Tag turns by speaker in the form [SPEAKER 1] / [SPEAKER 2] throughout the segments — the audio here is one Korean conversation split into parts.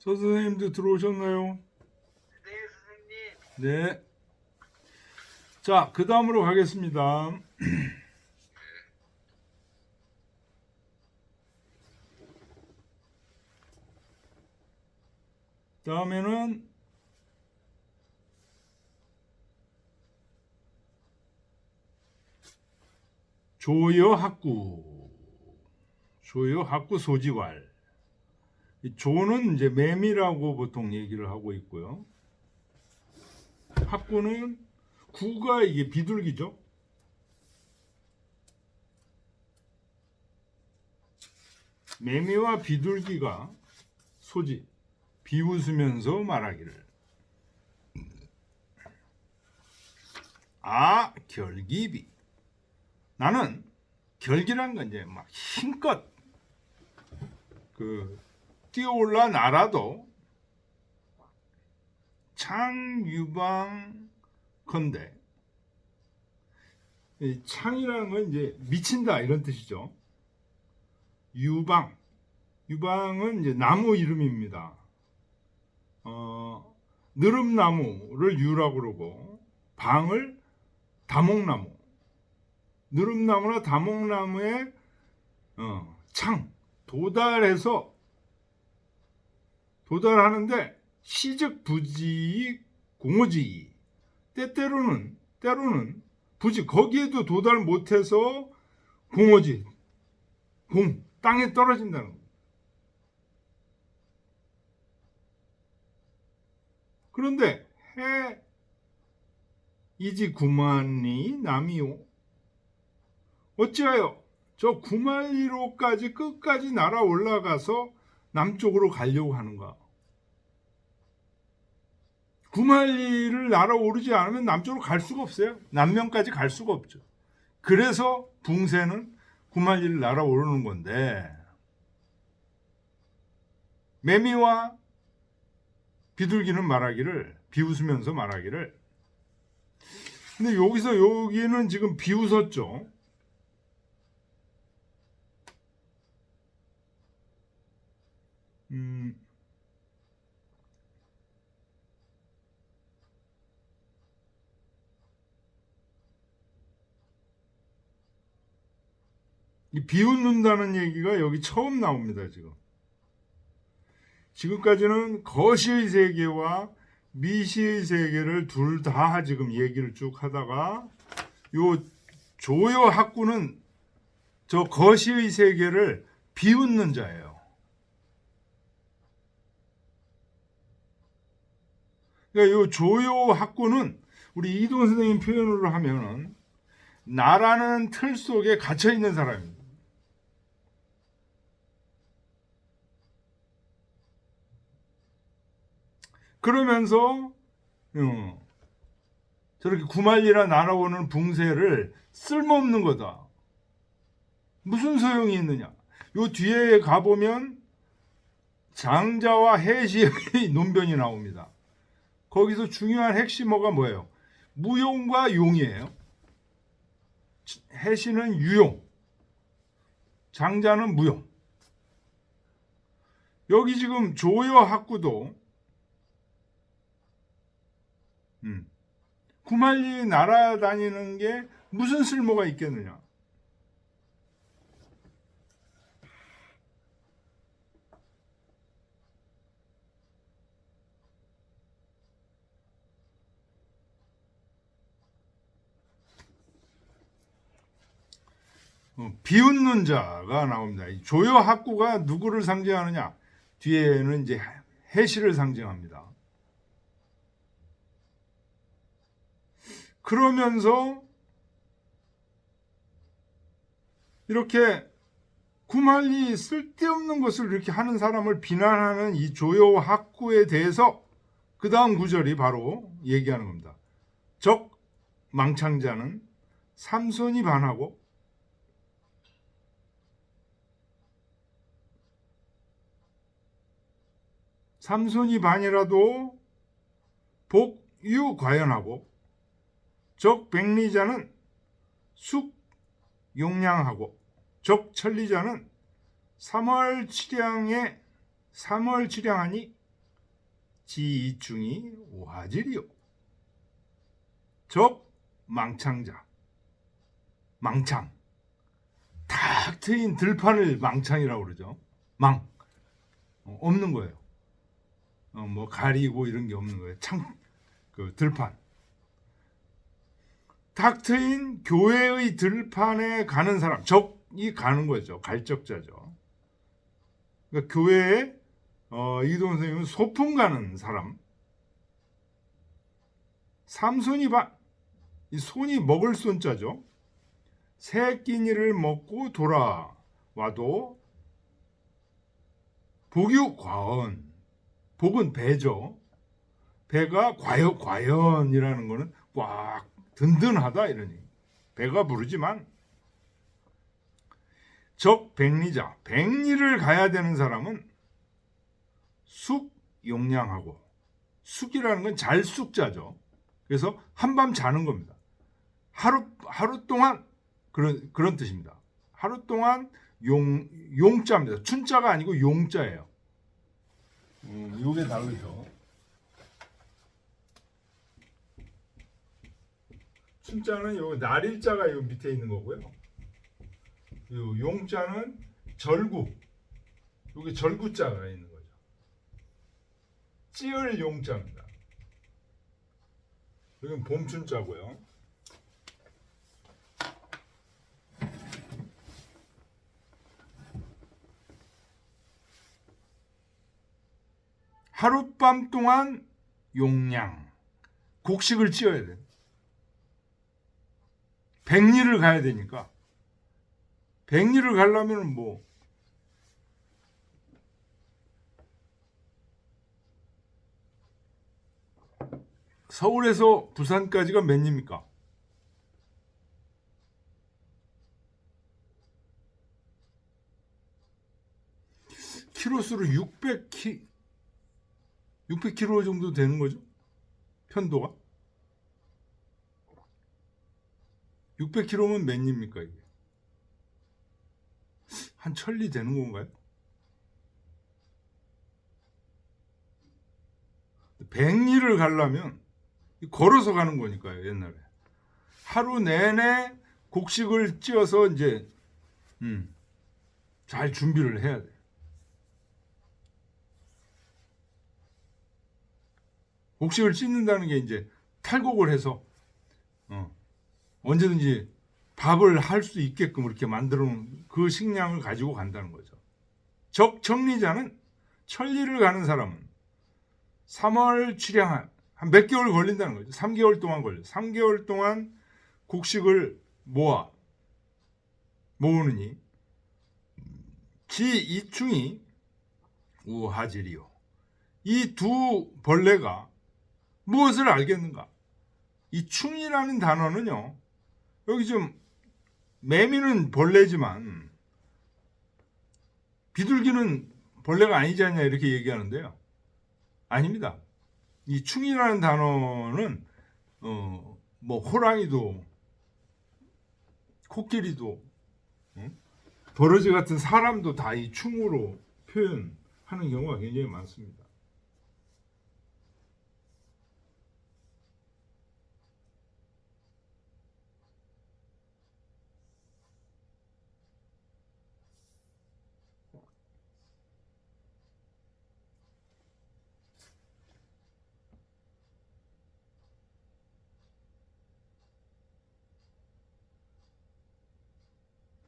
[SPEAKER 1] 서 선생님도 들어오셨나요?
[SPEAKER 2] 네, 선생님.
[SPEAKER 1] 네. 자, 그 다음으로 가겠습니다. 다음에는 조여학구. 조여학구 소지왈. 이 조는 이제 매미라고 보통 얘기를 하고 있고요. 학구는 구가 이게 비둘기죠. 매미와 비둘기가 소지 비웃으면서 말하기를 아 결기비 나는 결기란 건 이제 막 힘껏 뛰어올라 날아도 창유방컨대 창이라는 건 이제 미친다 이런 뜻이죠. 유방은 이제 나무 이름입니다. 느릅나무를 유라고 그러고 방을 다목나무. 느릅나무나 다목나무에 창 도달하는데 시즉 부지 공오지 때로는 부지 거기에도 도달 못해서 공오지 땅에 떨어진다는 거예요. 그런데 해 이지 구만리 남이요 어찌하여 저 구만리로까지 끝까지 날아 올라가서 남쪽으로 가려고 하는가? 구만리를 날아오르지 않으면 남쪽으로 갈 수가 없어요. 남면까지 갈 수가 없죠. 그래서 붕새는 구만리를 날아오르는 건데 매미와 비둘기는 비웃으면서 말하기를 근데 여기는 지금 비웃었죠. 이 비웃는다는 얘기가 여기 처음 나옵니다. 지금까지는 거시의 세계와 미시의 세계를 둘 다 지금 얘기를 쭉 하다가 요 조여학구는 저 거시의 세계를 비웃는 자예요. 그러니까 요 조여학구는 우리 이동 선생님 표현으로 하면은 나라는 틀 속에 갇혀 있는 사람입니다. 그러면서 저렇게 구만리라 날아오는 붕새를 쓸모없는 거다. 무슨 소용이 있느냐? 요 뒤에 가보면 장자와 해시의 논변이 나옵니다. 거기서 중요한 핵심어가 뭐예요? 무용과 용이에요. 해시는 유용, 장자는 무용. 여기 지금 조여학구도 구만리 날아다니는 게 무슨 쓸모가 있겠느냐? 비웃는 자가 나옵니다. 조여학구가 누구를 상징하느냐? 뒤에는 이제 해시를 상징합니다. 그러면서 이렇게 구만리 쓸데없는 것을 이렇게 하는 사람을 비난하는 이 조여학구에 대해서 그 다음 구절이 바로 얘기하는 겁니다. 적 망창자는 삼손이 반하고 삼손이 반이라도 복유과연하고 적 백리자는 숙용량하고 적 천리자는 삼월치량하니 지이충이 오하지리요. 적 망창자. 망창. 탁 트인 들판을 망창이라고 그러죠. 망. 없는 거예요. 뭐 가리고 이런 게 없는 거예요. 그 들판. 탁 트인 교회의 들판에 가는 사람, 적이 가는 거죠. 갈적자죠. 그러니까 교회에 이동 선생님은 소풍 가는 사람. 삼손이 이 손이 먹을 손자죠. 새 끼니를 먹고 돌아와도 복유 과언. 복은 배죠. 배가 과연이라는 거는 꽉 든든하다 이러니. 배가 부르지만 적 백리자. 백리를 가야 되는 사람은 숙용량하고. 숙이라는 건 잘 숙자죠. 그래서 한밤 자는 겁니다. 하루 동안 그런 뜻입니다. 하루 동안 용자입니다. 춘자가 아니고 용자예요. 요게 다르죠. 춘자는 요 날일자가 요 밑에 있는 거고요. 요 용자는 절구. 요게 절구자가 있는 거죠. 찌을 용자입니다. 여기는 봄춘자고요. 하룻밤 동안 용량, 곡식을 찌어야 돼. 백리를 가야 되니까. 백리를 가려면 뭐 서울에서 부산까지가 몇 리입니까? 키로수로 600km 정도 되는 거죠? 편도가? 600km면 몇 리입니까 이게? 한 1000리 되는 건가요? 백리를 가려면 걸어서 가는 거니까요, 옛날에. 하루 내내 곡식을 찧어서 이제 잘 준비를 해야 돼. 곡식을 찢는다는 게 이제 탈곡을 해서 언제든지 밥을 할 수 있게끔 이렇게 만들어 놓은 그 식량을 가지고 간다는 거죠. 적정리자는 천리를 가는 사람은 3월 출향한 한 몇 개월 걸린다는 거죠. 3개월 동안 걸려. 3개월 동안 곡식을 모으느니 지이충이 우하지리요. 이 두 벌레가 무엇을 알겠는가? 이 충이라는 단어는요. 여기 좀 매미는 벌레지만 비둘기는 벌레가 아니지 않냐 이렇게 얘기하는데요. 아닙니다. 이 충이라는 단어는 뭐 호랑이도 코끼리도 버러지 같은 사람도 다 이 충으로 표현하는 경우가 굉장히 많습니다.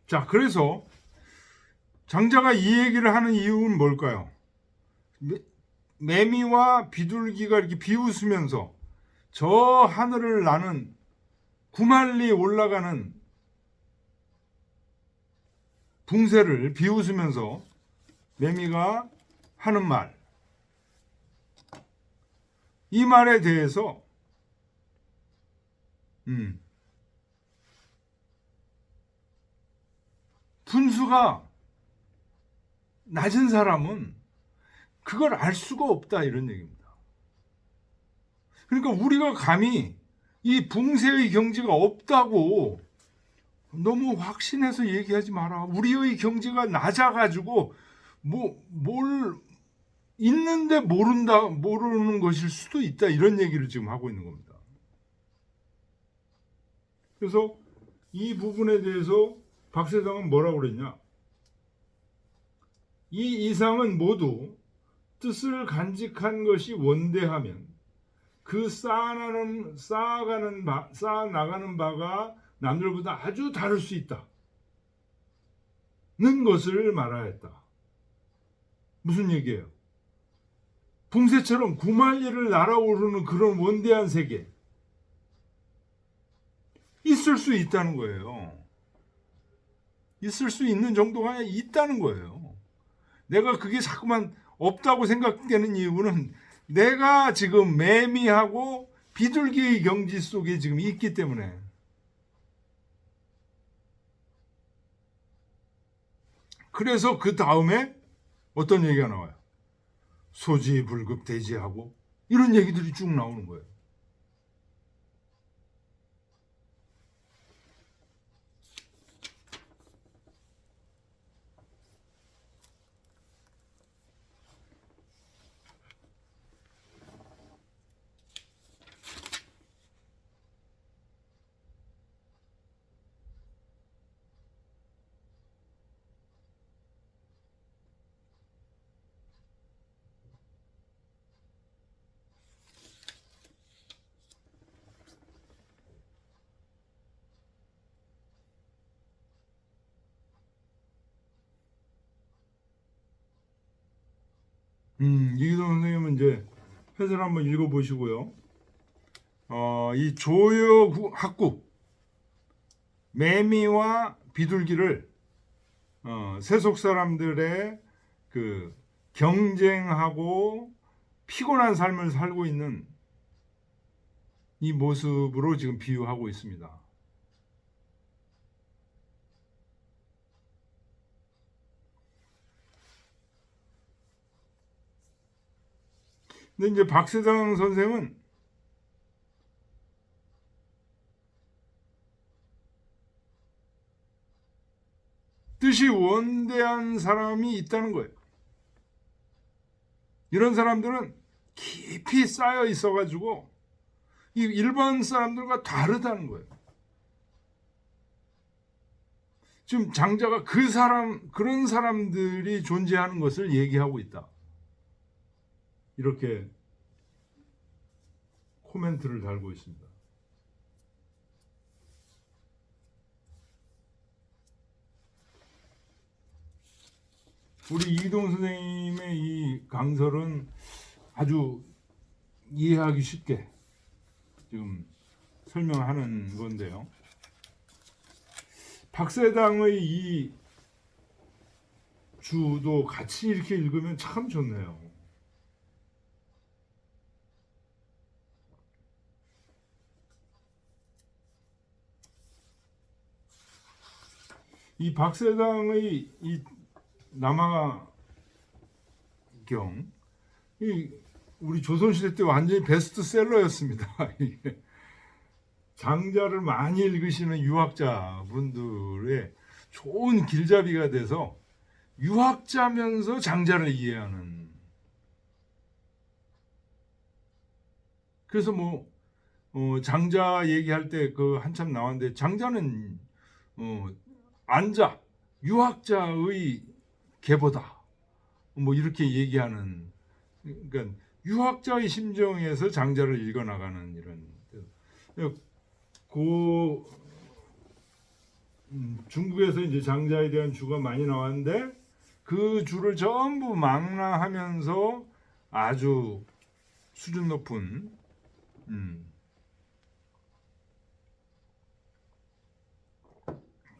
[SPEAKER 1] 자, 그래서 장자가 이 얘기를 하는 이유는 뭘까요? 매미와 비둘기가 이렇게 비웃으면서 저 하늘을 나는 9만리 올라가는 붕새를 비웃으면서 매미가 하는 말. 이 말에 대해서 분수가 낮은 사람은 그걸 알 수가 없다 이런 얘기입니다. 그러니까 우리가 감히 이 붕세의 경지가 없다고 너무 확신해서 얘기하지 마라. 우리의 경지가 낮아가지고 뭘 있는데 모르는 것일 수도 있다, 이런 얘기를 지금 하고 있는 겁니다. 그래서 이 부분에 대해서 박세당은 뭐라고 그랬냐? 이 이상은 모두 뜻을 간직한 것이 원대하면 그 쌓아나가는 바가 남들보다 아주 다를 수 있다는 것을 말하였다. 무슨 얘기예요? 붕새처럼 구만리를 날아오르는 그런 원대한 세계 있을 수 있다는 거예요. 있을 수 있는 정도가 아니라 있다는 거예요. 내가 그게 자꾸만 없다고 생각되는 이유는 내가 지금 매미하고 비둘기의 경지 속에 지금 있기 때문에. 그래서 그 다음에 어떤 얘기가 나와요? 소지불급대지하고 이런 얘기들이 쭉 나오는 거예요. 이기동 선생님은 이제 해설 한번 읽어보시고요. 이 조여학국 매미와 비둘기를 세속 사람들의 그 경쟁하고 피곤한 삶을 살고 있는 이 모습으로 지금 비유하고 있습니다. 근데 이제 박세당 선생은 뜻이 원대한 사람이 있다는 거예요. 이런 사람들은 깊이 쌓여 있어가지고 이 일반 사람들과 다르다는 거예요. 지금 장자가 그런 사람들이 존재하는 것을 얘기하고 있다. 이렇게 코멘트를 달고 있습니다. 우리 이기동 선생님의 이 강설은 아주 이해하기 쉽게 지금 설명하는 건데요. 박세당의 이 주도 같이 이렇게 읽으면 참 좋네요. 이 박세당의 이 남아경, 이 우리 조선시대 때 완전히 베스트셀러였습니다. 이게 장자를 많이 읽으시는 유학자분들의 좋은 길잡이가 돼서 유학자면서 장자를 이해하는. 그래서 장자 얘기할 때 그 한참 나왔는데 장자는 안자 유학자의 계보다 이렇게 얘기하는. 그러니까 유학자의 심정에서 장자를 읽어나가는 이런. 중국에서 이제 장자에 대한 주가 많이 나왔는데 그 주를 전부 망라하면서 아주 수준 높은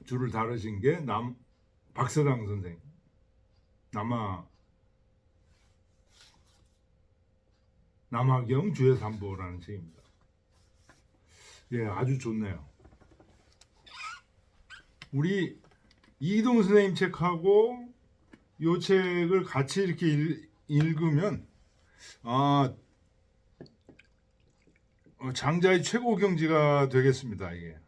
[SPEAKER 1] 주를 다루신 게 박세당 선생, 남아경 주의 삼보라는 책입니다. 예, 아주 좋네요. 우리 이기동 선생님 책하고 이 책을 같이 이렇게 읽으면 장자의 최고 경지가 되겠습니다. 이게.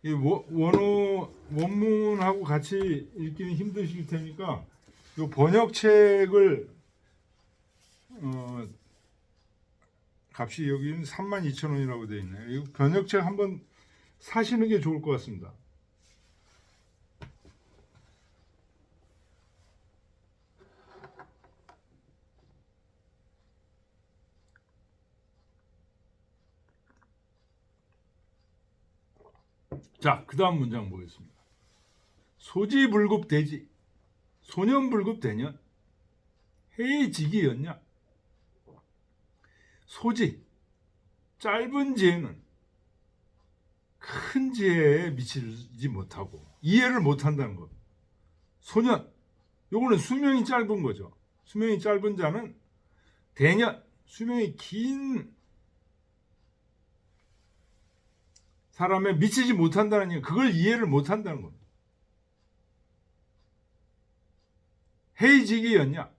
[SPEAKER 1] 이 원어 원문하고 같이 읽기는 힘드실 테니까 이 번역책을 값이 여기는 32,000원이라고 되어 있네요. 이 번역책 한번 사시는 게 좋을 것 같습니다. 자, 그 다음 문장 보겠습니다. 소지불급대지, 소년불급대년, 해지기였냐? 소지, 짧은 지혜는 큰 지혜에 미치지 못하고 이해를 못한다는 것. 소년, 요거는 수명이 짧은 거죠. 수명이 짧은 자는 대년, 수명이 긴 사람에 미치지 못한다는 얘기, 그걸 이해를 못한다는 겁니다. 해지기였냐?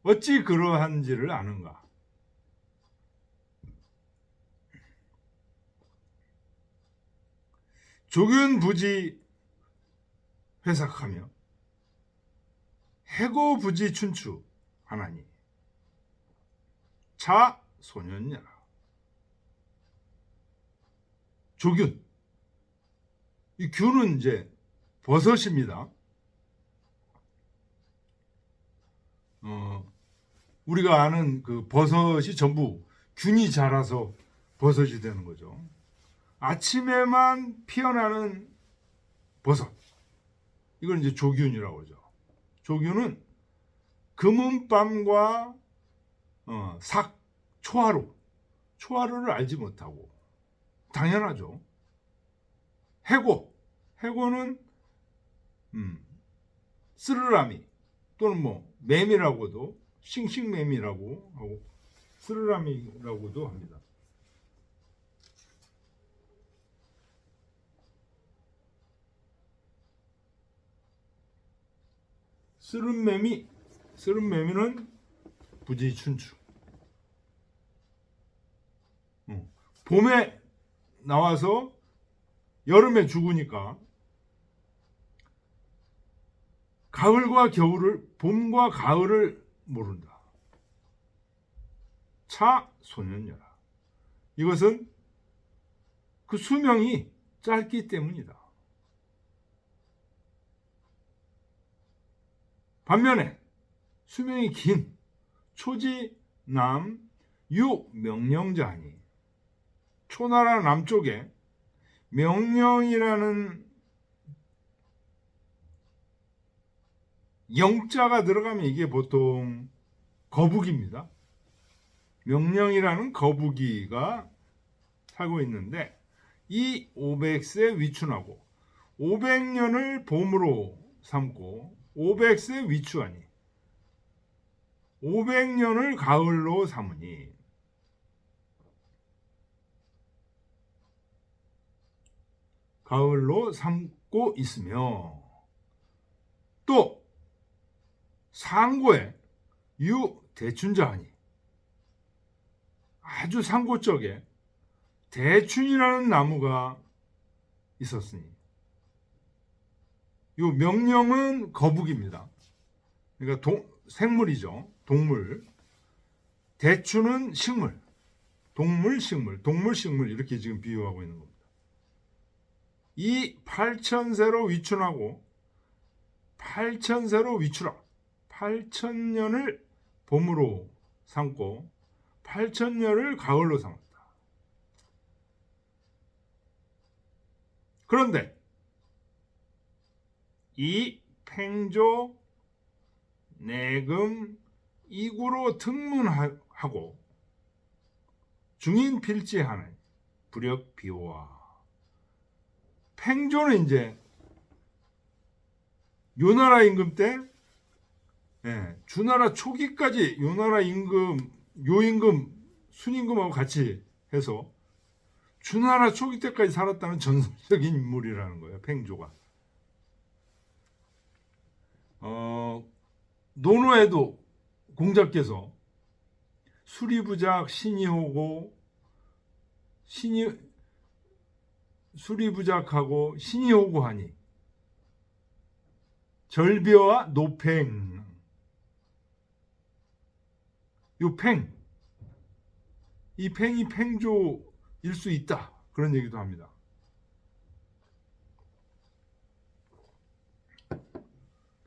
[SPEAKER 1] 어찌 그러한지를 아는가? 조균부지 회삭하며 해고부지 춘추 하나니 자 소년이라. 조균, 이 균은 이제 버섯입니다. 우리가 아는 그 버섯이 전부 균이 자라서 버섯이 되는 거죠. 아침에만 피어나는 버섯, 이걸 이제 조균이라고 하죠. 조균은 금은밤과 삭, 초하루를 알지 못하고, 당연하죠. 해고는 쓰르라미 또는 뭐 매미라고도, 싱싱매미라고 하고 쓰르라미라고도 합니다. 쓰른매미는 부지춘추. 봄에 나와서 여름에 죽으니까 봄과 가을을 모른다. 차 소년여라. 이것은 그 수명이 짧기 때문이다. 반면에 수명이 긴 초지남 유명령자니, 초나라 남쪽에 명령이라는 영자가 들어가면 이게 보통 거북입니다. 명령이라는 거북이가 살고 있는데, 이 500세 위춘하고 500년을 봄으로 삼고 500세 위추하니 500년을 가을로 삼으니, 가을로 삼고 있으며, 또 상고에 유대춘자하니, 아주 상고 쪽에 대춘이라는 나무가 있었으니, 이 명령은 거북입니다. 그러니까 생물이죠. 동물. 대추는 식물. 동물, 이렇게 지금 비유하고 있는 겁니다. 이 8,000세로 위춘하고 8,000세로 위추라. 8,000년을 봄으로 삼고 8,000년을 가을로 삼았다. 그런데 이 팽조 내금 이구로 등문하고 중인 필지하는 불역 비호와. 팽조는 이제 요나라 임금 때, 주나라 초기까지 요나라 임금, 요임금, 순임금하고 같이 해서 주나라 초기 때까지 살았다는 전설적인 인물이라는 거예요. 팽조가. 논어에도 공자께서 수리부작 신이호고, 수리부작하고 신이 오고 하니 절비와 노팽, 요 팽, 이 팽이 팽조일 수 있다, 그런 얘기도 합니다.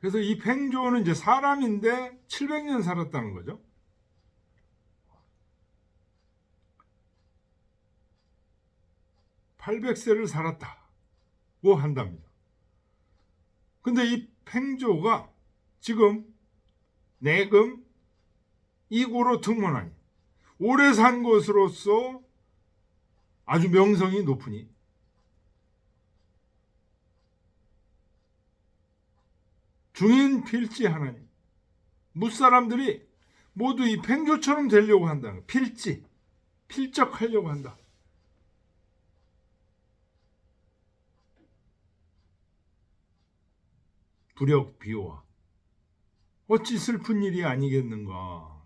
[SPEAKER 1] 그래서 이 팽조는 이제 사람인데 700년 살았다는 거죠. (800세를) 살았다고 한답니다. 근데 이 팽조가 지금 내금 이고로 등문하니 오래 산 것으로서 아주 명성이 높으니 중인 필지 하나님, 무사람들이 모두 이 팽조처럼 되려고 한다는, 필적하려고 한다. 불역 비호와 어찌 슬픈 일이 아니겠는가.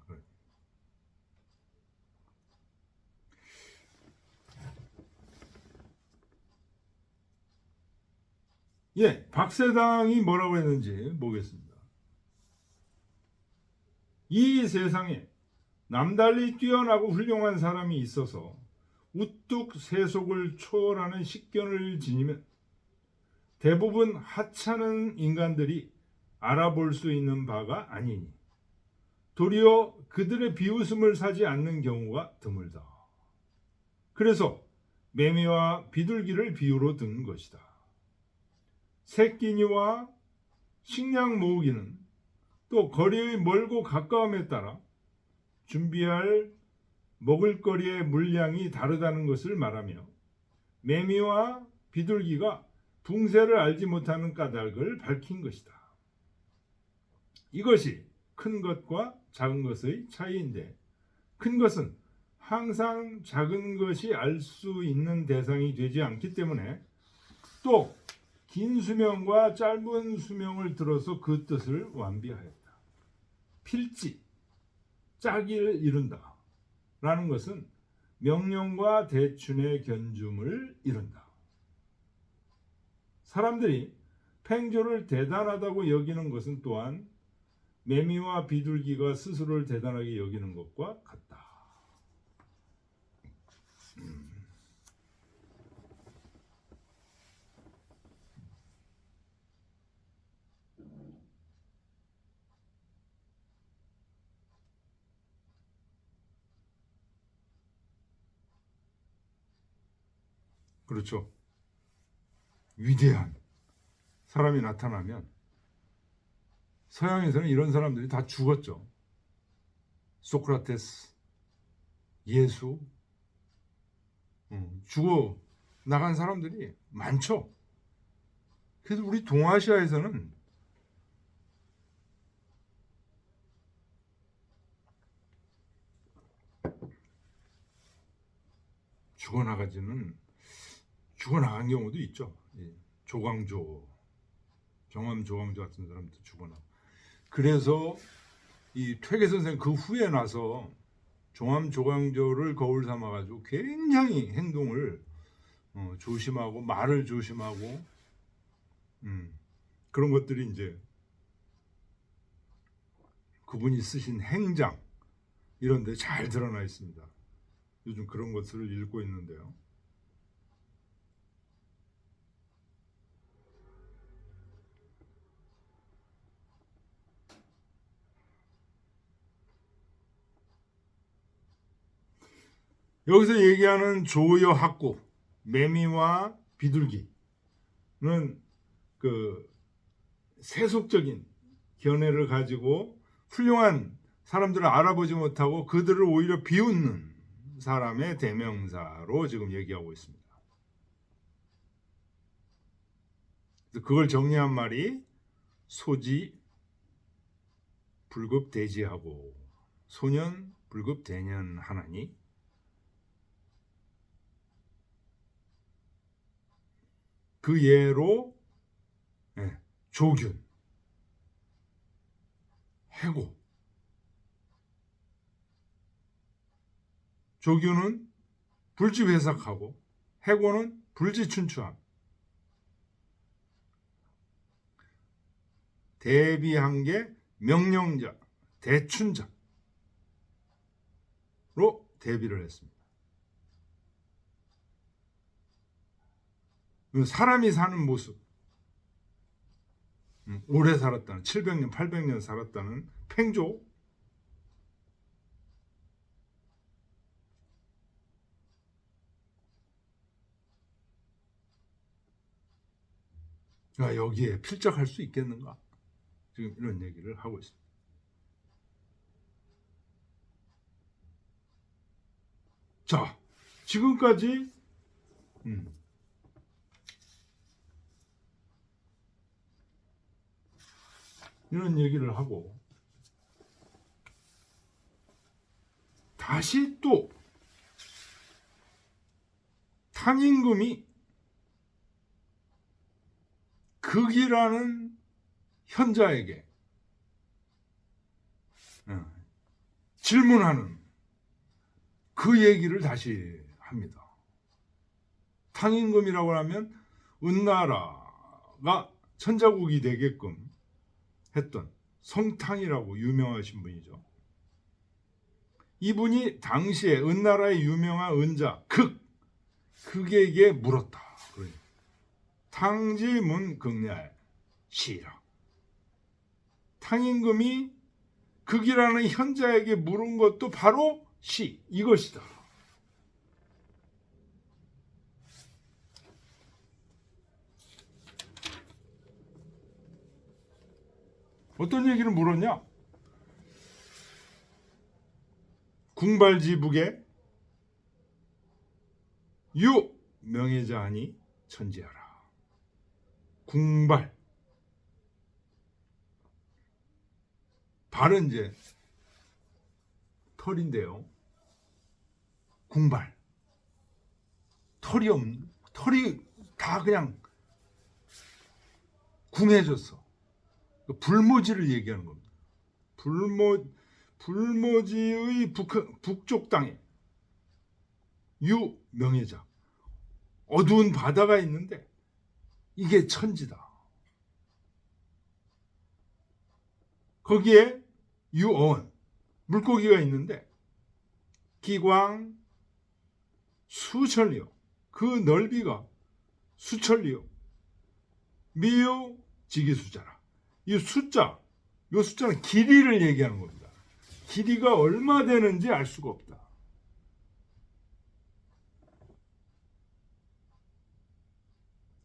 [SPEAKER 1] 예, 박세당이 뭐라고 했는지 보겠습니다. 이 세상에 남달리 뛰어나고 훌륭한 사람이 있어서 우뚝 세속을 초월하는 식견을 지니면 대부분 하찮은 인간들이 알아볼 수 있는 바가 아니니 도리어 그들의 비웃음을 사지 않는 경우가 드물다. 그래서 매미와 비둘기를 비유로 든 것이다. 새끼니와 식량 모으기는 또 거리의 멀고 가까움에 따라 준비할 먹을거리의 물량이 다르다는 것을 말하며 매미와 비둘기가 붕세를 알지 못하는 까닭을 밝힌 것이다. 이것이 큰 것과 작은 것의 차이인데, 큰 것은 항상 작은 것이 알 수 있는 대상이 되지 않기 때문에 또 긴 수명과 짧은 수명을 들어서 그 뜻을 완비하였다. 필지, 짝을 이룬다 라는 것은 명령과 대춘의 견줌을 이룬다. 사람들이 팽조를 대단하다고 여기는 것은 또한 매미와 비둘기가 스스로를 대단하게 여기는 것과 같다. 그렇죠. 위대한 사람이 나타나면 서양에서는 이런 사람들이 다 죽었죠. 소크라테스, 예수, 죽어 나간 사람들이 많죠. 그래서 우리 동아시아에서는 죽어나간 경우도 있죠. 조광조, 정암 조광조 같은 사람도 죽어나. 그래서 이 퇴계 선생 그 후에 나서 정암 조광조를 거울 삼아가지고 굉장히 행동을 조심하고 말을 조심하고 그런 것들이 이제 그분이 쓰신 행장 이런 데 잘 드러나 있습니다. 요즘 그런 것을 읽고 있는데요. 여기서 얘기하는 조여학구, 매미와 비둘기는 그 세속적인 견해를 가지고 훌륭한 사람들을 알아보지 못하고 그들을 오히려 비웃는 사람의 대명사로 지금 얘기하고 있습니다. 그걸 정리한 말이 소지 불급대지하고 소년 불급대년하나니 그 예로 조균, 해고. 조균은 불지 회삭하고 해고는 불지춘추함. 대비한 게 명령자, 대춘자로 대비를 했습니다. 사람이 사는 모습, 오래 살았다는 700년, 800년 살았다는 팽조, 여기에 필적할 수 있겠는가? 지금 이런 얘기를 하고 있습니다. 자, 지금까지 이런 얘기를 하고 다시 또 탕임금이 극이라는 현자에게 질문하는 그 얘기를 다시 합니다. 탕임금이라고 하면 은나라가 천자국이 되게끔 했던 성탕이라고 유명하신 분이죠. 이분이 당시에 은나라의 유명한 은자 극에게 물었다. 탕지문 극야의 시라. 탕임금이 극이라는 현자에게 물은 것도 바로 시, 이것이다. 어떤 얘기를 물었냐? 궁발지북에 유 명예자하니 천지하라. 궁발, 발은 이제 털인데요. 궁발, 털이 다 그냥 궁해졌어. 불모지를 얘기하는 겁니다. 불모지의 북쪽 땅에 유명예자, 어두운 바다가 있는데 이게 천지다. 거기에 유어원, 물고기가 있는데 기광 수천리요. 그 넓이가 수천리요. 미유 지기수자라. 이 숫자, 이 숫자는 길이를 얘기하는 겁니다. 길이가 얼마 되는지 알 수가 없다.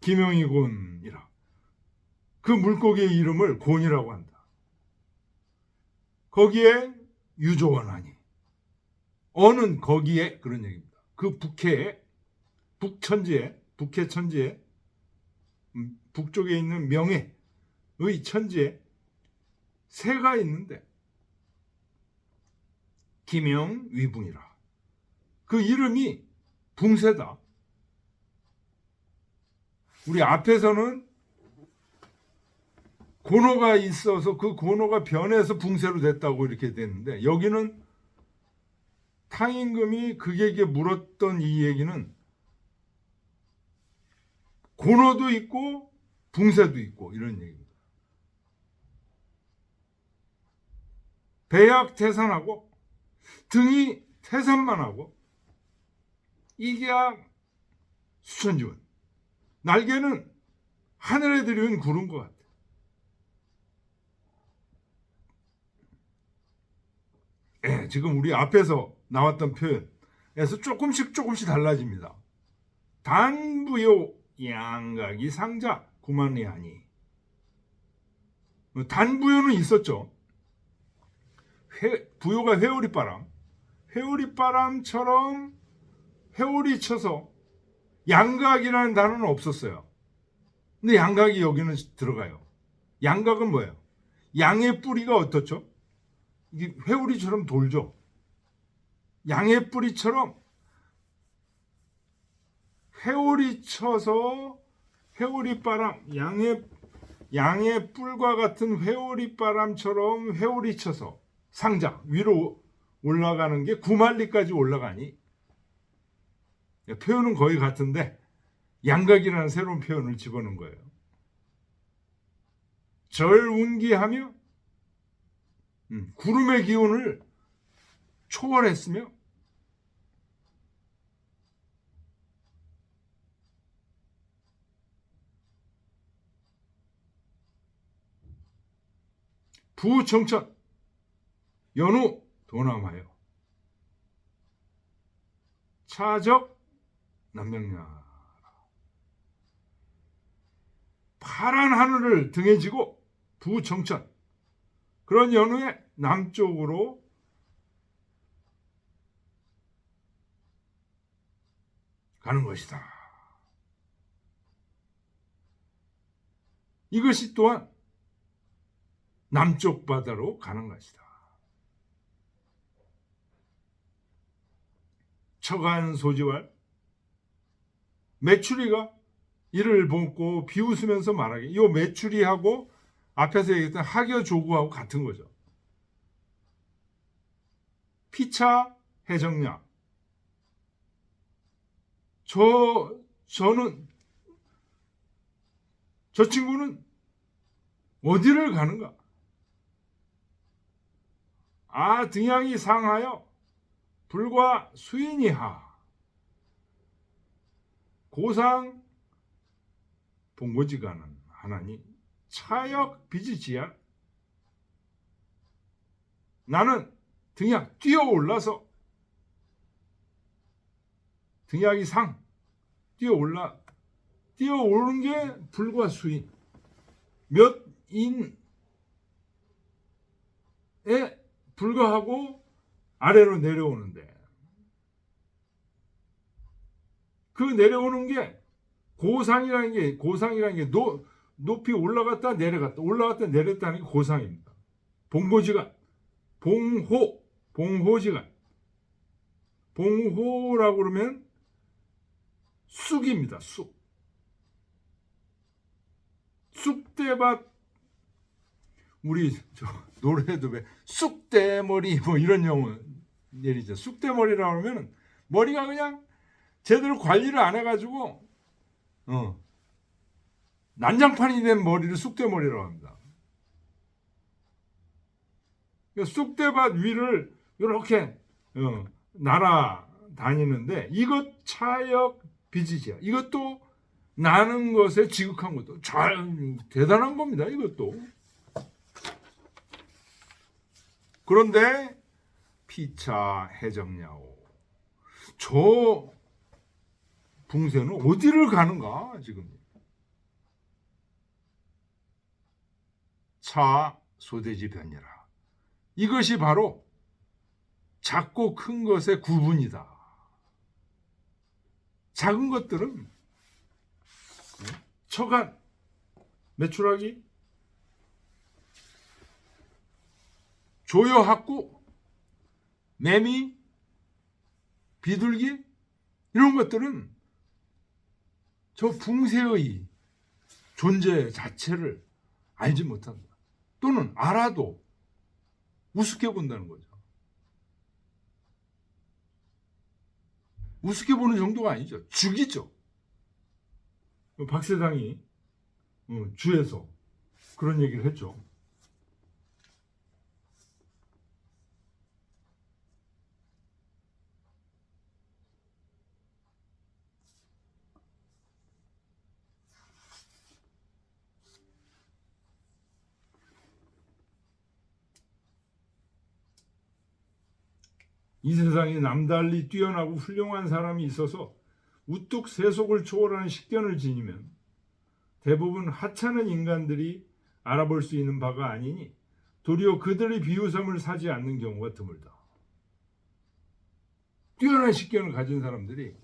[SPEAKER 1] 기명이곤이라. 그 물고기의 이름을 곤이라고 한다. 거기에 유조원하니. 어는 거기에 그런 얘기입니다. 그 북해에 북해 천지에 북쪽에 있는 명해의 천지에 새가 있는데 기명위붕이라. 그 이름이 붕새다. 우리 앞에서는 고노가 있어서 그 고노가 변해서 붕새로 됐다고 이렇게 됐는데, 여기는 탕임금이 그에게 물었던 이 얘기는 고노도 있고 붕새도 있고 이런 얘기입니다. 배약태산하고 등이 태산만 하고 이기약 수천지원, 날개는 하늘에 들여온 구름 것 같아. 지금 우리 앞에서 나왔던 표현에서 조금씩 달라집니다. 단부요 양각이 상자 구만리 하니. 단부요는 있었죠. 부요가 회오리바람처럼 회오리 쳐서, 양각이라는 단어는 없었어요. 근데 양각이 여기는 들어가요. 양각은 뭐예요? 양의 뿌리가 어떻죠? 이게 회오리처럼 돌죠. 양의 뿌리처럼 회오리 쳐서 회오리바람, 양의 뿔과 같은 회오리바람처럼 회오리 쳐서 상자 위로 올라가는 게 구만리까지 올라가니 표현은 거의 같은데 양각이라는 새로운 표현을 집어넣은 거예요. 절운기하며 구름의 기운을 초월했으며 부청천 연후 도남하여 차적 남명야 파란 하늘을 등에 지고 부청천 그런 연후의 남쪽으로 가는 것이다. 이것이 또한 남쪽 바다로 가는 것이다. 처간 소지왈 메추리가 이를 보고 비웃으면서 말하기. 이 메추리하고 앞에서 얘기했던 하교조구하고 같은 거죠. 피차 해정야. 저는 저 친구는 어디를 가는가? 아 등양이 상하여 불과 수인이하 고상 본고지가는 하나니 차역 비지지야. 나는 등양 뛰어올라서 등양이 상 뛰어오른 게 불과 수인 몇 인에 불과하고 아래로 내려오는데 그 내려오는 게 고상이라는 게 높이 올라갔다 내렸다는 게 고상입니다. 봉고지간 봉호지간 봉호라고 그러면 쑥입니다. 쑥대밭 우리 노래도 왜 쑥대머리 뭐 이런 용어 내리죠. 쑥대머리라고 하면 머리가 그냥 제대로 관리를 안 해가지고 난장판이 된 머리를 쑥대머리라고 합니다. 쑥대밭 위를 이렇게 날아다니는데 이것 차역 비지지야. 이것도 나는 것에 지극한 것도 잘 대단한 겁니다. 이것도. 그런데 피차 해정야오. 저 붕세는 어디를 가는가 지금. 차 소대지 변이라. 이것이 바로 작고 큰 것의 구분이다. 작은 것들은 처간, 메추라기, 조여학구, 매미, 비둘기 이런 것들은 저 붕세의 존재 자체를 알지 못한다. 또는 알아도 우습게 본다는 거죠. 우습게 보는 정도가 아니죠. 죽이죠. 박세당이 주에서 그런 얘기를 했죠. 이 세상에 남달리 뛰어나고 훌륭한 사람이 있어서 우뚝 세속을 초월하는 식견을 지니면 대부분 하찮은 인간들이 알아볼 수 있는 바가 아니니 도리어 그들의 비웃음을 사지 않는 경우가 드물다. 뛰어난 식견을 가진 사람들이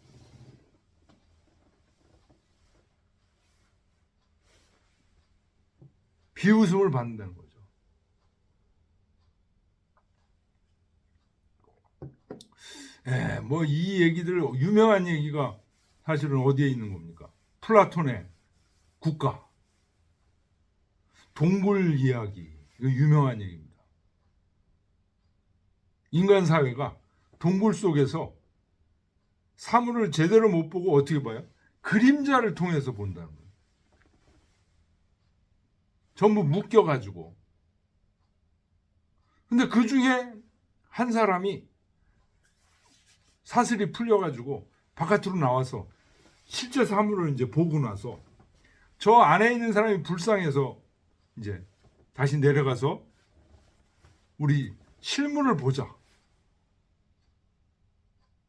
[SPEAKER 1] 비웃음을 받는다는 거죠. 뭐 이 얘기들 유명한 얘기가 사실은 어디에 있는 겁니까? 플라톤의 국가, 동굴 이야기, 이거 유명한 얘기입니다. 인간 사회가 동굴 속에서 사물을 제대로 못 보고 어떻게 봐요? 그림자를 통해서 본다는 거예요. 전부 묶여가지고. 근데 그 중에 한 사람이 사슬이 풀려가지고 바깥으로 나와서 실제 사물을 이제 보고 나서 저 안에 있는 사람이 불쌍해서 이제 다시 내려가서 우리 실물을 보자.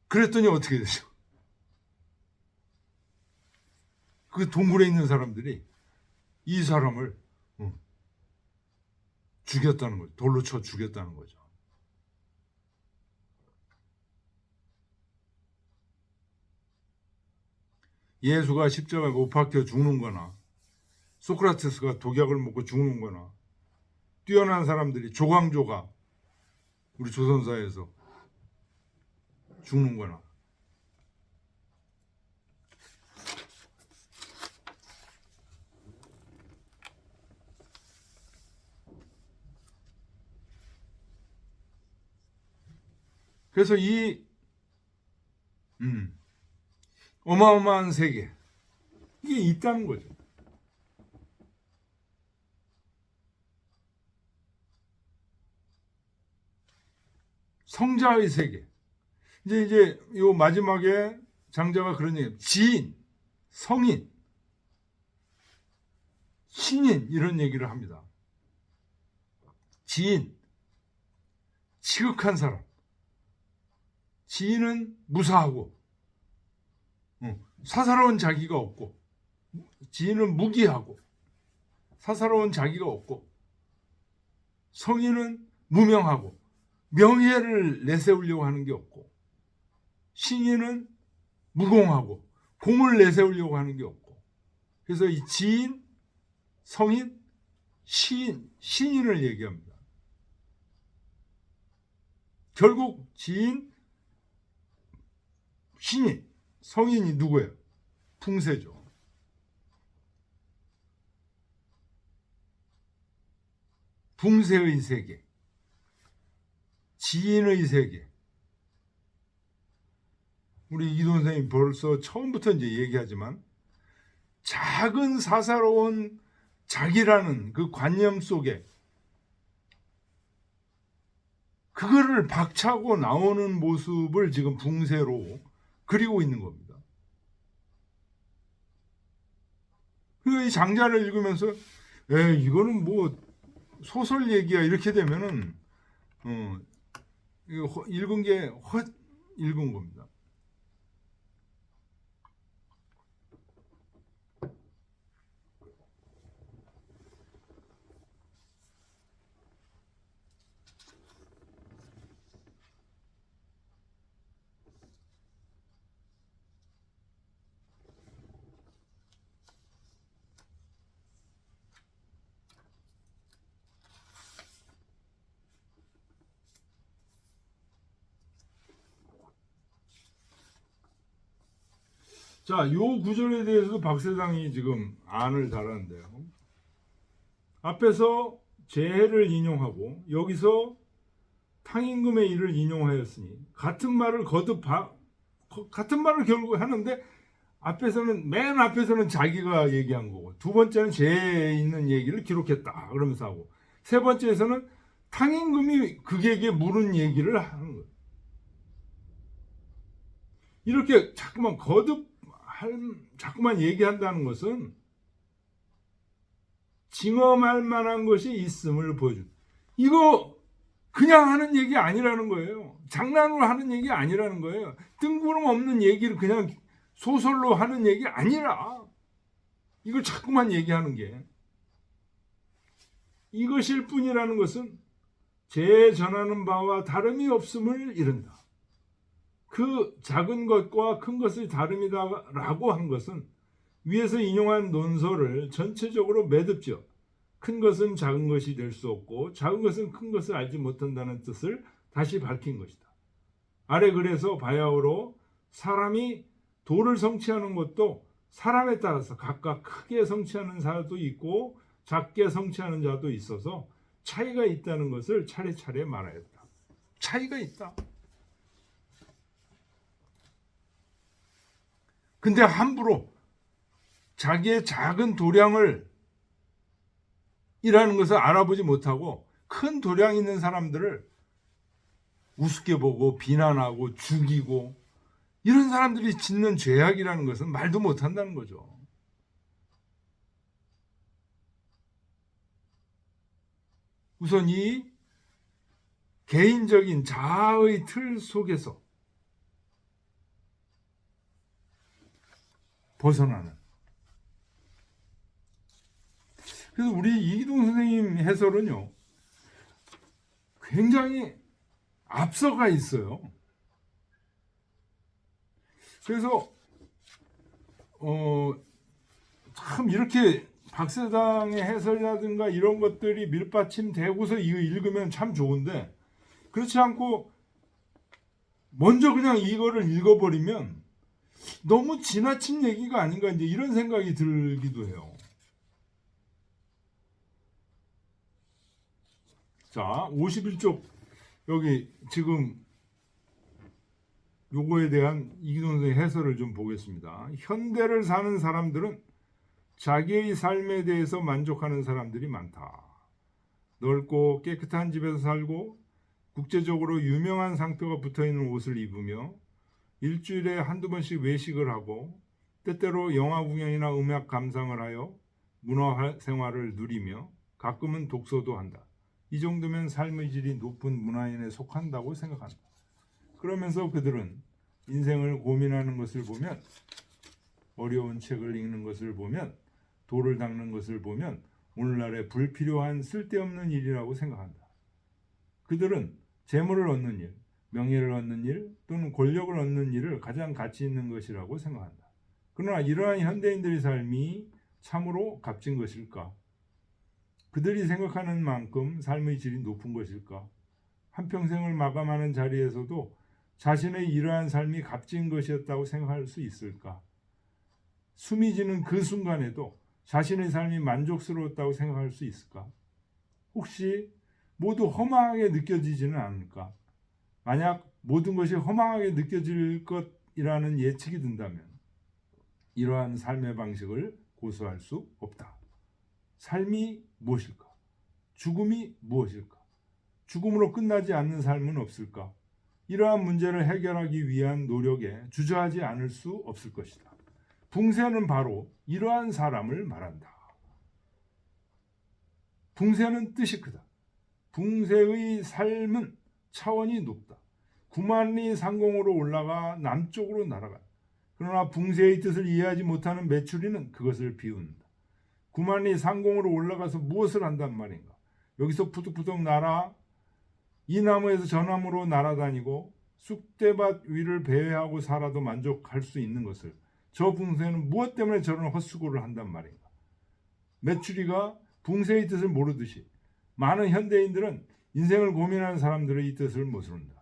[SPEAKER 1] 그랬더니 어떻게 되죠? 그 동굴에 있는 사람들이 이 사람을 죽였다는 거죠. 돌로 쳐 죽였다는 거죠. 예수가 십자가에 못 박혀 죽는 거나 소크라테스가 독약을 먹고 죽는 거나 뛰어난 사람들이 조광조가 우리 조선사에서 죽는 거나 그래서 이 어마어마한 세계 이게 있다는 거죠. 성자의 세계. 이제 요 마지막에 장자가 그런 얘기, 지인, 성인, 신인 이런 얘기를 합니다. 지인, 지극한 사람. 지인은 무사하고 사사로운 자기가 없고, 지인은 무기하고 사사로운 자기가 없고, 성인은 무명하고 명예를 내세우려고 하는 게 없고, 신인은 무공하고 공을 내세우려고 하는 게 없고. 그래서 이 지인, 성인, 시인, 신인을 얘기합니다. 결국 지인, 신인, 성인이 누구예요? 풍세죠. 풍세의 세계, 지인의 세계. 우리 이돈 선생님 벌써 처음부터 이제 얘기하지만 작은 사사로운 자기라는 그 관념 속에 그거를 박차고 나오는 모습을 지금 붕세로 그리고 있는 겁니다. 이 장자를 읽으면서 이거는 뭐 소설 얘기야 이렇게 되면은 이거 읽은 게 헛 읽은 겁니다. 자, 요 구절에 대해서도 박세당이 지금 안을 달았는데요. 앞에서 재해를 인용하고 여기서 탕임금의 일을 인용하였으니 같은 말을 같은 말을 결국 하는데 맨 앞에서는 자기가 얘기한 거고, 두 번째는 재해에 있는 얘기를 기록했다 그러면서 하고, 세 번째에서는 탕임금이 그에게 물은 얘기를 하는 거예요. 이렇게 자꾸만 얘기한다는 것은 징험할 만한 것이 있음을 보여줍니다. 이거 그냥 하는 얘기 아니라는 거예요. 장난으로 하는 얘기 아니라는 거예요. 뜬구름 없는 얘기를 그냥 소설로 하는 얘기 아니라 이걸 자꾸만 얘기하는 게, 이것일 뿐이라는 것은 제 전하는 바와 다름이 없음을 이른다. 그 작은 것과 큰 것의 다름이다라고 한 것은 위에서 인용한 논설을 전체적으로 매듭지어 큰 것은 작은 것이 될 수 없고 작은 것은 큰 것을 알지 못한다는 뜻을 다시 밝힌 것이다. 아래 글에서 바야흐로 사람이 도를 성취하는 것도 사람에 따라서 각각 크게 성취하는 자도 있고 작게 성취하는 자도 있어서 차이가 있다는 것을 차례차례 말하였다. 차이가 있다. 근데 함부로 자기의 작은 도량을 이라는 것을 알아보지 못하고 큰 도량 있는 사람들을 우습게 보고 비난하고 죽이고 이런 사람들이 짓는 죄악이라는 것은 말도 못한다는 거죠. 우선 이 개인적인 자아의 틀 속에서 벗어나는. 그래서 우리 이기동 선생님 해설은요, 굉장히 앞서가 있어요. 그래서 참 이렇게 박사장의 해설이라든가 이런 것들이 밀받침되고서 이거 읽으면 참 좋은데, 그렇지 않고 먼저 그냥 이거를 읽어버리면 너무 지나친 얘기가 아닌가 이제 이런 생각이 들기도 해요. 자, 51쪽 여기 지금 요거에 대한 이기동 선생의 해설을 좀 보겠습니다. 현대를 사는 사람들은 자기의 삶에 대해서 만족하는 사람들이 많다. 넓고 깨끗한 집에서 살고 국제적으로 유명한 상표가 붙어있는 옷을 입으며 일주일에 한두 번씩 외식을 하고 때때로 영화 공연이나 음악 감상을 하여 문화 생활을 누리며 가끔은 독서도 한다. 이 정도면 삶의 질이 높은 문화인에 속한다고 생각한다. 그러면서 그들은 인생을 고민하는 것을 보면, 어려운 책을 읽는 것을 보면, 돌을 닦는 것을 보면 오늘날의 불필요한 쓸데없는 일이라고 생각한다. 그들은 재물을 얻는 일, 명예를 얻는 일 또는 권력을 얻는 일을 가장 가치 있는 것이라고 생각한다. 그러나 이러한 현대인들의 삶이 참으로 값진 것일까? 그들이 생각하는 만큼 삶의 질이 높은 것일까? 한평생을 마감하는 자리에서도 자신의 이러한 삶이 값진 것이었다고 생각할 수 있을까? 숨이 지는 그 순간에도 자신의 삶이 만족스러웠다고 생각할 수 있을까? 혹시 모두 허망하게 느껴지지는 않을까? 만약 모든 것이 허망하게 느껴질 것이라는 예측이 든다면 이러한 삶의 방식을 고수할 수 없다. 삶이 무엇일까? 죽음이 무엇일까? 죽음으로 끝나지 않는 삶은 없을까? 이러한 문제를 해결하기 위한 노력에 주저하지 않을 수 없을 것이다. 붕세는 바로 이러한 사람을 말한다. 붕세는 뜻이 크다. 붕세의 삶은 차원이 높다. 구만리 상공으로 올라가 남쪽으로 날아가. 그러나 붕세의 뜻을 이해하지 못하는 메추리는 그것을 비운다. 구만리 상공으로 올라가서 무엇을 한단 말인가? 여기서 푸득푸득 날아 이 나무에서 저 나무로 날아다니고 쑥대밭 위를 배회하고 살아도 만족할 수 있는 것을, 저 붕세는 무엇 때문에 저런 헛수고를 한단 말인가? 메추리가 붕세의 뜻을 모르듯이 많은 현대인들은 인생을 고민하는 사람들의 이 뜻을 모른다.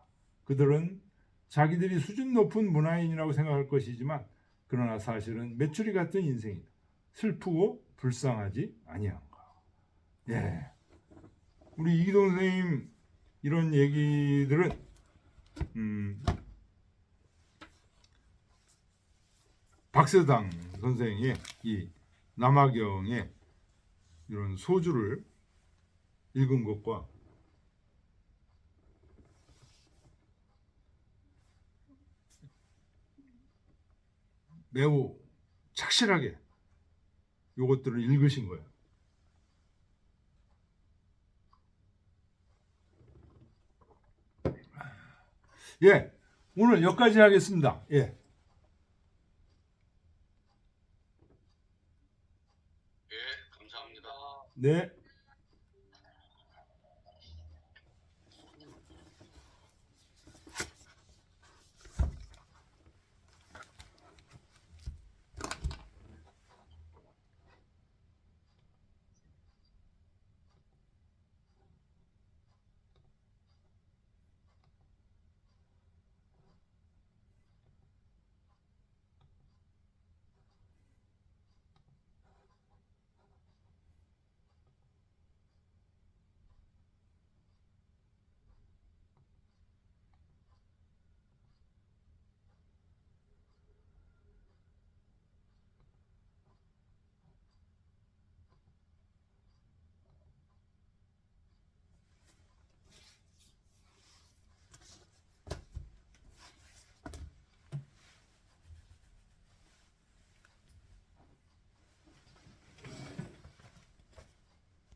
[SPEAKER 1] 그들은 자기들이 수준 높은 문화인이라고 생각할 것이지만 그러나 사실은 메추리 같은 인생이다. 슬프고 불쌍하지 아니한가. 예, 우리 이기동 선생님 이런 얘기들은 박세당 선생의 이 남화경의 이런 소주를 읽은 것과 매우 착실하게 요것들을 읽으신 거예요. 예, 오늘 여기까지 하겠습니다. 예.
[SPEAKER 2] 예, 감사합니다.
[SPEAKER 1] 네.